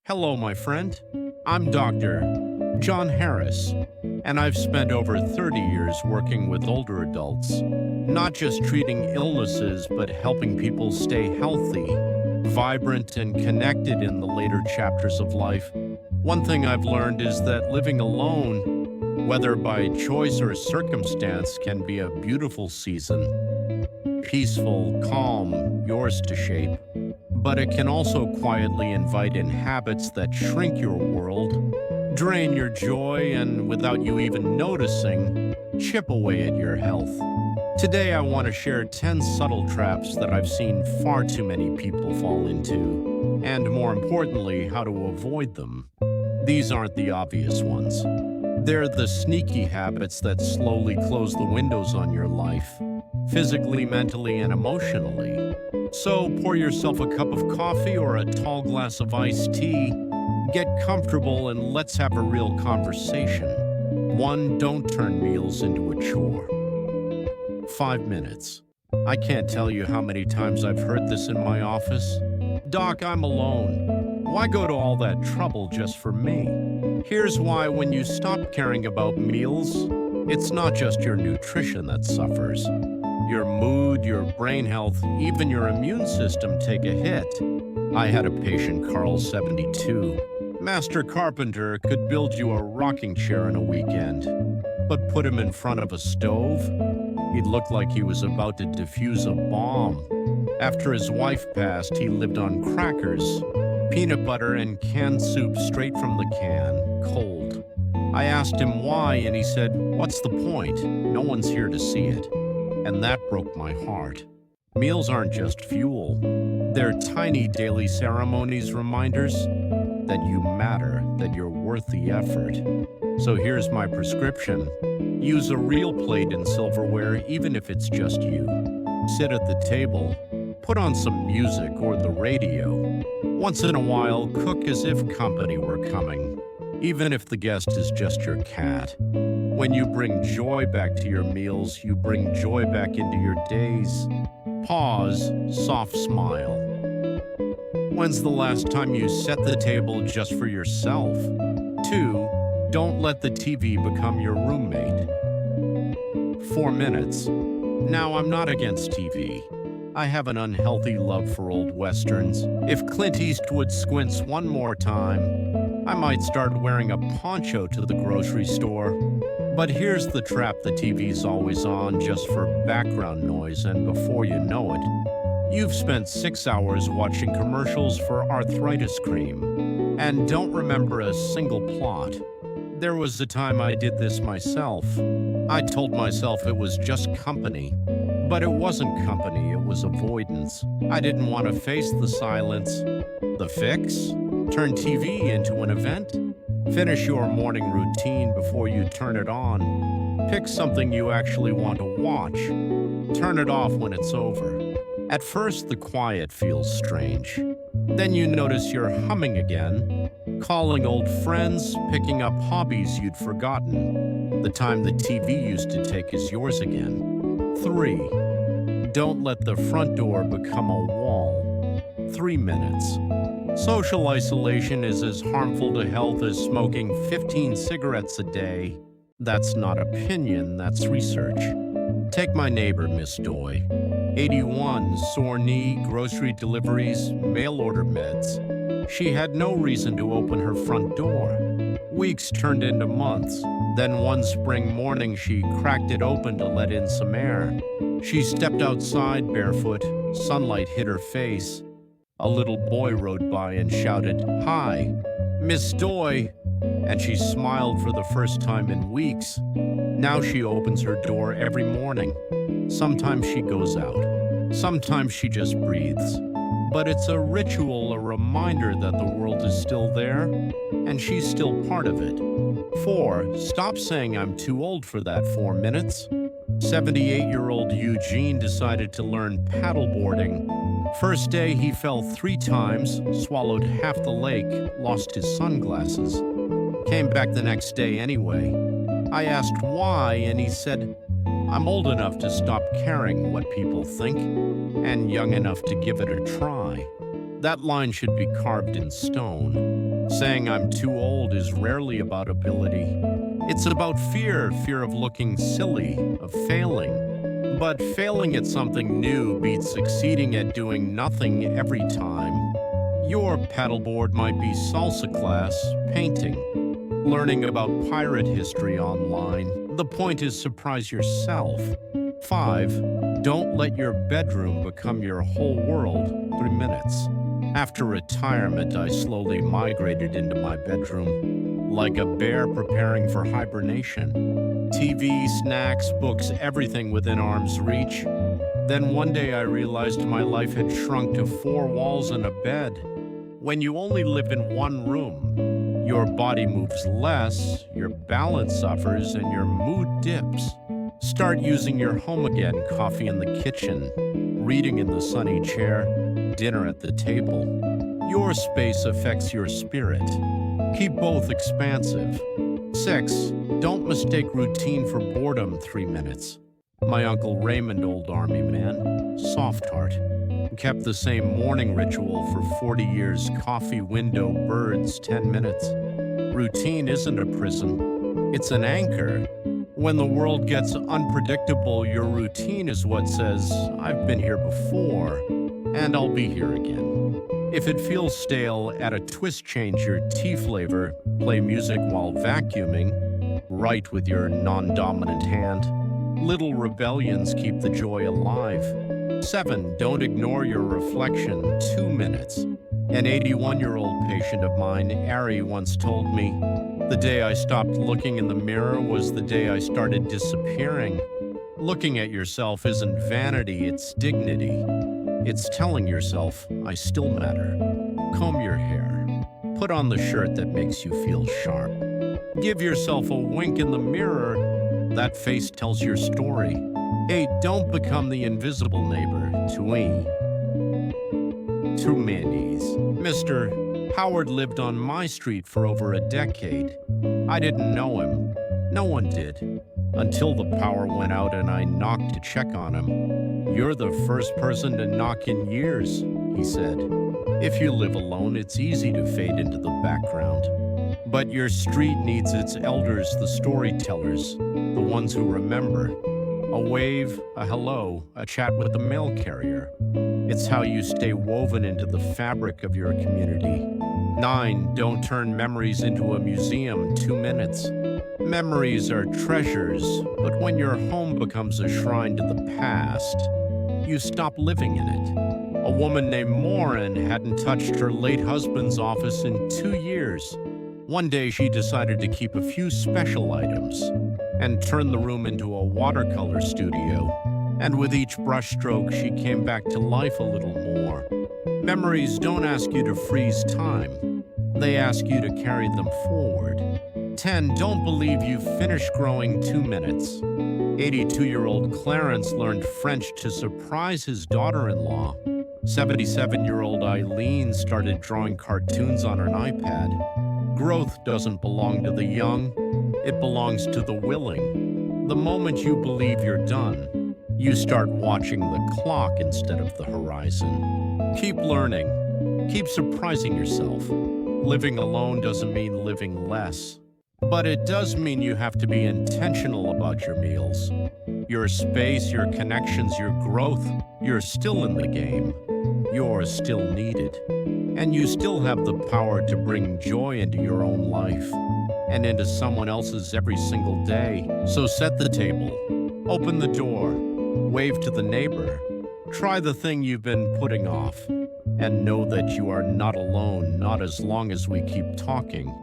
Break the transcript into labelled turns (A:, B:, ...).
A: Hello, my friend. I'm Dr. John Harris, and I've spent over 30 years working with older adults, not just treating illnesses, but helping people stay healthy, vibrant, and connected in the later chapters of life. One thing I've learned is that living alone, whether by choice or circumstance, can be a beautiful season. Peaceful, calm, yours to shape. But it can also quietly invite in habits that shrink your world, drain your joy, and without you even noticing, chip away at your health. Today I want to share 10 subtle traps that I've seen far too many people fall into, and more importantly, how to avoid them. These aren't the obvious ones. They're the sneaky habits that slowly close the windows on your life, physically, mentally, and emotionally. So pour yourself a cup of coffee or a tall glass of iced tea, get comfortable, and let's have a real conversation. 1. Don't turn meals into a chore. 5 minutes. I can't tell you how many times I've heard this in my office. Doc, I'm alone. Why go to all that trouble just for me? Here's why: when you stop caring about meals, it's not just your nutrition that suffers. Your mood, your brain health, even your immune system take a hit. I had a patient, Carl, 72. Master carpenter, could build you a rocking chair in a weekend. But put him in front of a stove, he'd look like he was about to defuse a bomb. After his wife passed, he lived on crackers, peanut butter, and canned soup straight from the can, cold. I asked him why, and he said, "What's the point? No one's here to see it." And that broke my heart. Meals aren't just fuel. They're tiny daily ceremonies, reminders that you matter, that you're worth the effort. So here's my prescription. Use a real plate and silverware, even if it's just you. Sit at the table. Put on some music or the radio. Once in a while, cook as if company were coming, even if the guest is just your cat. When you bring joy back to your meals, you bring joy back into your days. Pause, soft smile. When's the last time you set the table just for yourself? 2. Don't let the TV become your roommate. 4 minutes. Now, I'm not against TV. I have an unhealthy love for old westerns. If Clint Eastwood squints one more time, I might start wearing a poncho to the grocery store. But here's the trap: the TV's always on just for background noise, and before you know it, you've spent 6 hours watching commercials for arthritis cream and don't remember a single plot. There was a time I did this myself. I told myself it was just company, but it wasn't company, it was avoidance. I didn't want to face the silence. The fix? Turn TV into an event? Finish your morning routine before you turn it on. Pick something you actually want to watch. Turn it off when it's over. At first, the quiet feels strange. Then you notice you're humming again, calling old friends, picking up hobbies you'd forgotten. The time the TV used to take is yours again. 3. Don't let the front door become a wall. 3 minutes. Social isolation is as harmful to health as smoking 15 cigarettes a day. That's not opinion, that's research. Take my neighbor, Miss Doy. 81, sore knee, grocery deliveries, mail order meds. She had no reason to open her front door. Weeks turned into months. Then one spring morning, she cracked it open to let in some air. She stepped outside barefoot. Sunlight hit her face. A little boy rode by and shouted, "Hi, Miss Doy," and she smiled for the first time in weeks. Now she opens her door every morning. Sometimes she goes out. Sometimes she just breathes. But it's a ritual, a reminder that the world is still there, and she's still part of it. 4. Stop saying I'm too old for that 4 minutes. 78-year-old Eugene decided to learn paddleboarding. First day, he fell 3 times, swallowed half the lake, lost his sunglasses. Came back the next day anyway. I asked why, and he said, "I'm old enough to stop caring what people think, and young enough to give it a try." That line should be carved in stone. Saying I'm too old is rarely about ability. It's about fear of looking silly, of failing. But failing at something new beats succeeding at doing nothing every time. Your paddleboard might be salsa class, painting, learning about pirate history online. The point is surprise yourself. 5. Don't let your bedroom become your whole world. 3 minutes. After retirement, I slowly migrated into my bedroom, like a bear preparing for hibernation. TV, snacks, books, everything within arm's reach. Then one day I realized my life had shrunk to 4 walls and a bed. When you only live in one room, your body moves less, your balance suffers, and your mood dips. Start using your home again, coffee in the kitchen, reading in the sunny chair, dinner at the table. Your space affects your spirit. Keep both expansive. 6. Don't mistake routine for boredom. 3 minutes. My Uncle Raymond, old army man, soft heart, kept the same morning ritual for 40 years. Coffee, window, birds, 10 minutes. Routine isn't a prison. It's an anchor. When the world gets unpredictable, your routine is what says, I've been here before, and I'll be here again. If it feels stale, add a twist, change your tea flavor, play music while vacuuming, write with your non-dominant hand. Little rebellions keep the joy alive. 7. Don't ignore your reflection. 2 minutes. An 81-year-old patient of mine, Ari, once told me, the day I stopped looking in the mirror was the day I started disappearing. Looking at yourself isn't vanity, it's dignity. It's telling yourself, I still matter. Comb your hair. Put on the shirt that makes you feel sharp. Give yourself a wink in the mirror. That face tells your story. 8. Don't become the invisible neighbor. Too many's. Mr. Howard lived on my street for over a decade. I didn't know him. No one did. Until the power went out and I knocked to check on him. You're the first person to knock in years, he said. If you live alone, it's easy to fade into the background. But your street needs its elders, the storytellers, the ones who remember. A wave, a hello, a chat with the mail carrier. It's how you stay woven into the fabric of your community. 9. Don't turn memories into a museum. 2 minutes. Memories are treasures, but when your home becomes a shrine to the past, you stop living in it. A woman named Morin hadn't touched her late husband's office in 2 years. One day she decided to keep a few special items and turn the room into a watercolor studio. And with each brushstroke, she came back to life a little more. Memories don't ask you to freeze time. They ask you to carry them forward. 10. Don't believe you've finished growing. 2 minutes. 82-year-old Clarence learned French to surprise his daughter-in-law. 77-year-old Eileen started drawing cartoons on an iPad. Growth doesn't belong to the young. It belongs to the willing. The moment you believe you're done, you start watching the clock instead of the horizon. Keep learning. Keep surprising yourself. Living alone doesn't mean living less. But it does mean you have to be intentional about your meals. Your space, your connections, your growth, you're still in the game. You're still needed. And you still have the power to bring joy into your own life and into someone else's every single day. So set the table, open the door, wave to the neighbor, try the thing you've been putting off, and know that you are not alone, not as long as we keep talking.